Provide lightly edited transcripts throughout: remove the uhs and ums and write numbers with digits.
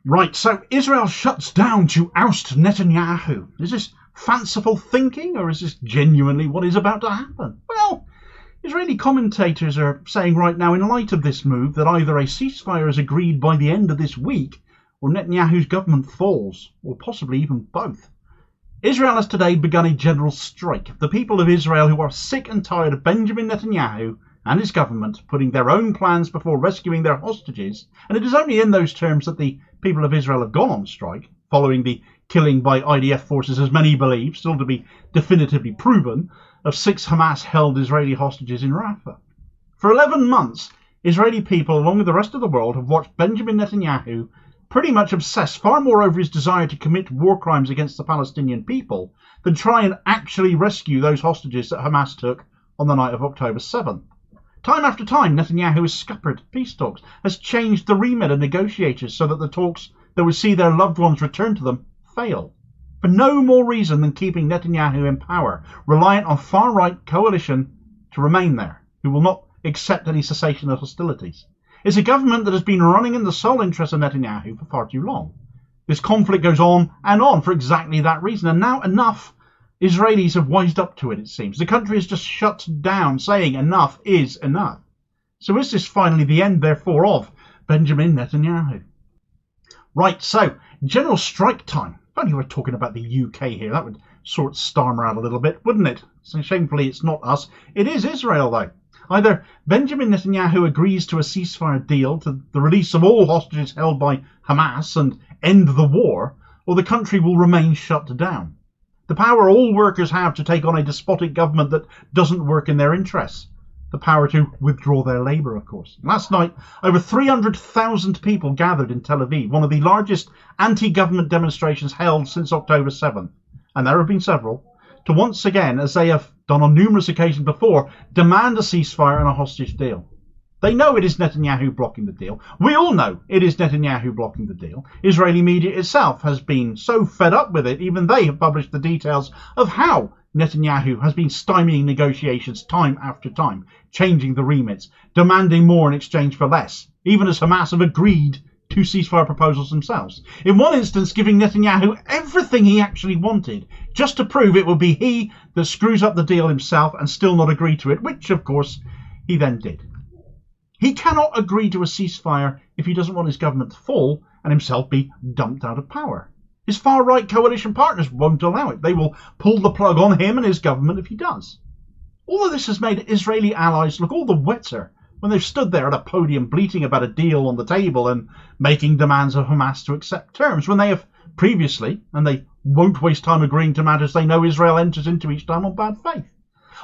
Right, so Israel shuts down to oust Netanyahu. Is this fanciful thinking, or is this genuinely what is about to happen? Well, Israeli commentators are saying right now, in light of this move, that either a ceasefire is agreed by the end of this week, or Netanyahu's government falls, or possibly even both. Israel has today begun a general strike. The people of Israel, who are sick and tired of Benjamin Netanyahu and his government putting their own plans before rescuing their hostages, and it is only in those terms that the people of Israel have gone on strike, following the killing by IDF forces, as many believe, still to be definitively proven, of 6 Hamas-held Israeli hostages in Rafah. For 11 months, Israeli people, along with the rest of the world, have watched Benjamin Netanyahu pretty much obsess far more over his desire to commit war crimes against the Palestinian people than try and actually rescue those hostages that Hamas took on the night of October 7th. Time after time, Netanyahu has scuppered peace talks, has changed the remit of negotiators so that the talks that would see their loved ones returned to them fail. For no more reason than keeping Netanyahu in power, reliant on far-right coalition to remain there, who will not accept any cessation of hostilities. It's a government that has been running in the sole interest of Netanyahu for far too long. This conflict goes on and on for exactly that reason, and now enough Israelis have wised up to it, it seems. The country has just shut down, saying enough is enough. So is this finally the end, therefore, of Benjamin Netanyahu? Right, so, general strike time. If only we're talking about the UK here, that would sort Starmer out a little bit, wouldn't it? So shamefully, it's not us. It is Israel, though. Either Benjamin Netanyahu agrees to a ceasefire deal, to the release of all hostages held by Hamas and end the war, or the country will remain shut down. The power all workers have to take on a despotic government that doesn't work in their interests. The power to withdraw their labour, of course. Last night, over 300,000 people gathered in Tel Aviv, one of the largest anti-government demonstrations held since October 7th, and there have been several, to once again, as they have done on numerous occasions before, demand a ceasefire and a hostage deal. They know it is Netanyahu blocking the deal. We all know it is Netanyahu blocking the deal. Israeli media itself has been so fed up with it, even they have published the details of how Netanyahu has been stymieing negotiations time after time, changing the remits, demanding more in exchange for less, even as Hamas have agreed to ceasefire proposals themselves. In one instance, giving Netanyahu everything he actually wanted, just to prove it will be he that screws up the deal himself and still not agree to it, which, of course, he then did. He cannot agree to a ceasefire if he doesn't want his government to fall and himself be dumped out of power. His far-right coalition partners won't allow it. They will pull the plug on him and his government if he does. All of this has made Israeli allies look all the wetter when they've stood there at a podium bleating about a deal on the table and making demands of Hamas to accept terms, when they have previously, and they won't waste time agreeing to matters they know Israel enters into each time on bad faith.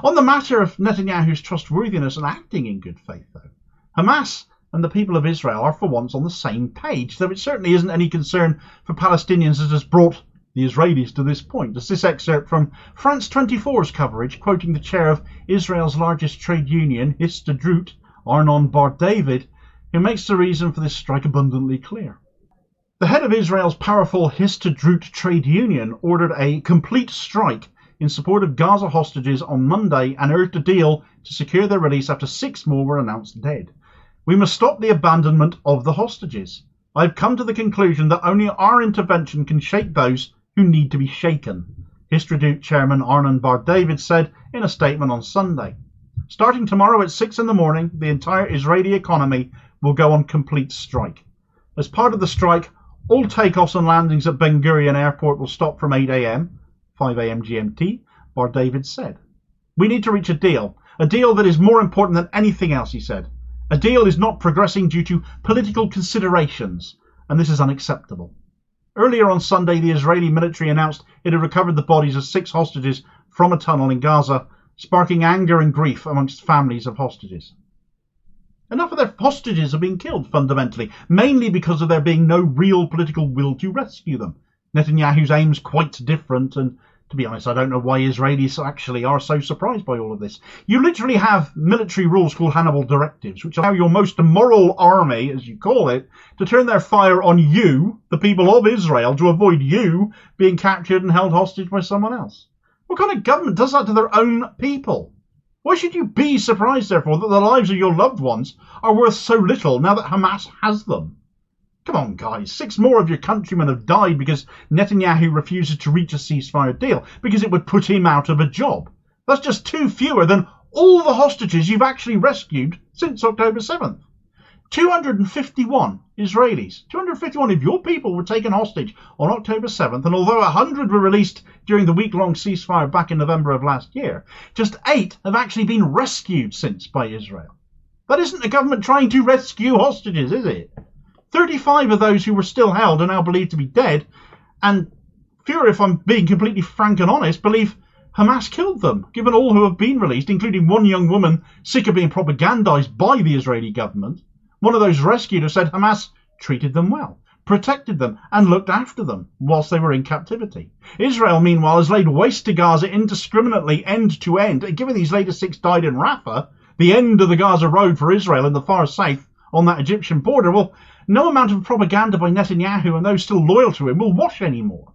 On the matter of Netanyahu's trustworthiness and acting in good faith, though, Hamas and the people of Israel are for once on the same page, though it certainly isn't any concern for Palestinians as has brought the Israelis to this point. As this excerpt from France 24's coverage, quoting the chair of Israel's largest trade union, Histadrut, Arnon Bar-David, who makes the reason for this strike abundantly clear. The head of Israel's powerful Histadrut trade union ordered a complete strike in support of Gaza hostages on Monday and urged a deal to secure their release after 6 more were announced dead. We must stop the abandonment of the hostages. I have come to the conclusion that only our intervention can shake those who need to be shaken, Histadrut chairman Arnon Bar-David said in a statement on Sunday. Starting tomorrow at 6 in the morning, the entire Israeli economy will go on complete strike. As part of the strike, all takeoffs and landings at Ben Gurion Airport will stop from 8 a.m, 5 a.m. GMT, Bar-David said. We need to reach a deal that is more important than anything else, he said. A deal is not progressing due to political considerations, and this is unacceptable. Earlier on Sunday, the Israeli military announced it had recovered the bodies of 6 hostages from a tunnel in Gaza, sparking anger and grief amongst families of hostages. Enough of their hostages are being killed, fundamentally, mainly because of there being no real political will to rescue them. Netanyahu's aim's quite different, and to be honest, I don't know why Israelis actually are so surprised by all of this. You literally have military rules called Hannibal directives, which allow your most immoral army, as you call it, to turn their fire on you, the people of Israel, to avoid you being captured and held hostage by someone else. What kind of government does that to their own people? Why should you be surprised, therefore, that the lives of your loved ones are worth so little now that Hamas has them? Come on, guys. 6 more of your countrymen have died because Netanyahu refuses to reach a ceasefire deal because it would put him out of a job. That's just 2 fewer than all the hostages you've actually rescued since October 7th. 251 Israelis, 251 of your people were taken hostage on October 7th, and although 100 were released during the week-long ceasefire back in November of last year, just 8 have actually been rescued since by Israel. That isn't the government trying to rescue hostages, is it? 35 of those who were still held are now believed to be dead, and fewer, if I'm being completely frank and honest, believe Hamas killed them, given all who have been released, including one young woman sick of being propagandized by the Israeli government. One of those rescued have said Hamas treated them well, protected them and looked after them whilst they were in captivity. Israel, meanwhile, has laid waste to Gaza indiscriminately end to end, and given these latest 6 died in Rafah, the end of the Gaza road for Israel in the far south on that Egyptian border, well, no amount of propaganda by Netanyahu and those still loyal to him will wash anymore.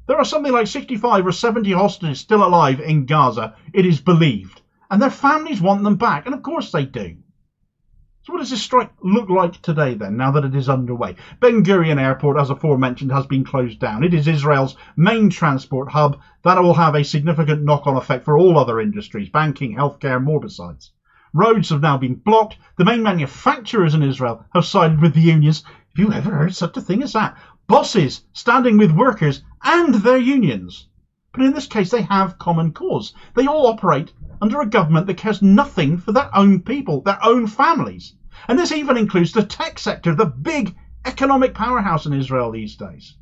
There are something like 65 or 70 hostages still alive in Gaza, it is believed, and their families want them back, and of course they do. So what does this strike look like today then, now that it is underway? Ben Gurion Airport, as aforementioned, has been closed down. It is Israel's main transport hub. That will have a significant knock-on effect for all other industries, banking, healthcare, more besides. Roads have now been blocked. The main manufacturers in Israel have sided with the unions. Have you ever heard such a thing as that? Bosses standing with workers and their unions. But in this case, they have common cause. They all operate under a government that cares nothing for their own people, their own families. And this even includes the tech sector, the big economic powerhouse in Israel these days.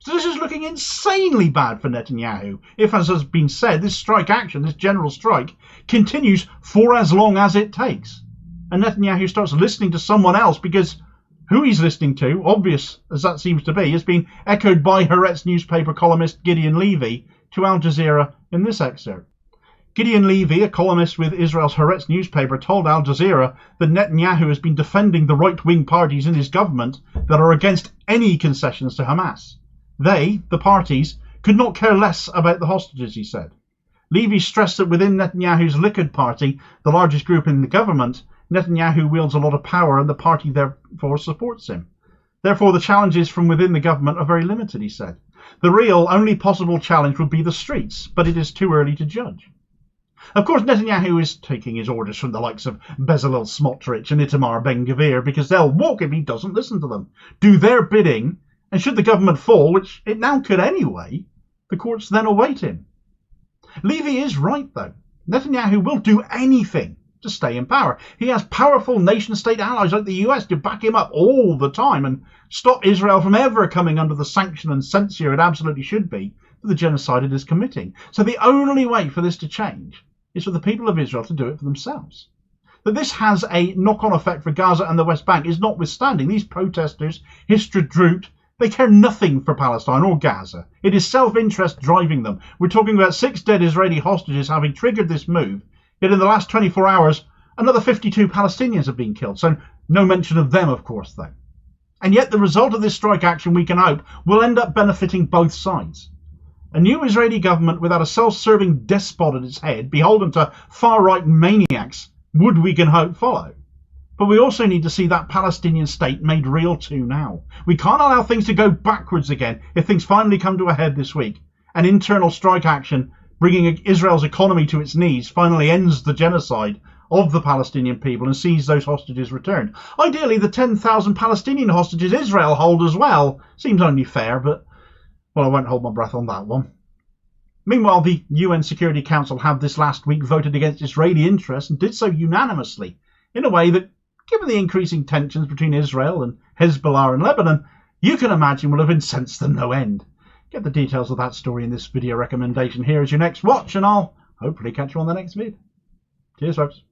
So this is looking insanely bad for Netanyahu if, as has been said, this strike action, this general strike, continues for as long as it takes. And Netanyahu starts listening to someone else because who he's listening to, obvious as that seems to be, has been echoed by Haaretz newspaper columnist Gideon Levy to Al Jazeera in this excerpt. Gideon Levy, a columnist with Israel's Haaretz newspaper, told Al Jazeera that Netanyahu has been defending the right-wing parties in his government that are against any concessions to Hamas. They, the parties, could not care less about the hostages, he said. Levy stressed that within Netanyahu's Likud party, the largest group in the government, Netanyahu wields a lot of power and the party therefore supports him. Therefore, the challenges from within the government are very limited, he said. The real, only possible challenge would be the streets, but it is too early to judge. Of course, Netanyahu is taking his orders from the likes of Bezalel Smotrich and Itamar Ben-Gvir because they'll walk if he doesn't listen to them, do their bidding, and should the government fall, which it now could anyway, the courts then await him. Levy is right, though. Netanyahu will do anything to stay in power. He has powerful nation-state allies like the US to back him up all the time and stop Israel from ever coming under the sanction and censure it absolutely should be for the genocide it is committing. So the only way for this to change is for the people of Israel to do it for themselves. That this has a knock-on effect for Gaza and the West Bank is notwithstanding. These protesters, Histadrut, they care nothing for Palestine or Gaza. It is self-interest driving them. We're talking about 6 dead Israeli hostages having triggered this move, yet in the last 24 hours, another 52 Palestinians have been killed. So no mention of them, of course, though. And yet the result of this strike action, we can hope, will end up benefiting both sides. A new Israeli government without a self-serving despot at its head, beholden to far-right maniacs, would, we can hope, follow. But we also need to see that Palestinian state made real too now. We can't allow things to go backwards again if things finally come to a head this week. An internal strike action bringing Israel's economy to its knees finally ends the genocide of the Palestinian people and sees those hostages returned. Ideally, the 10,000 Palestinian hostages Israel hold as well seems only fair, but, well, I won't hold my breath on that one. Meanwhile, the UN Security Council have this last week voted against Israeli interests and did so unanimously, in a way that, given the increasing tensions between Israel and Hezbollah in Lebanon, you can imagine will have incensed them no end. Get the details of that story in this video recommendation here as your next watch, and I'll hopefully catch you on the next vid. Cheers, folks.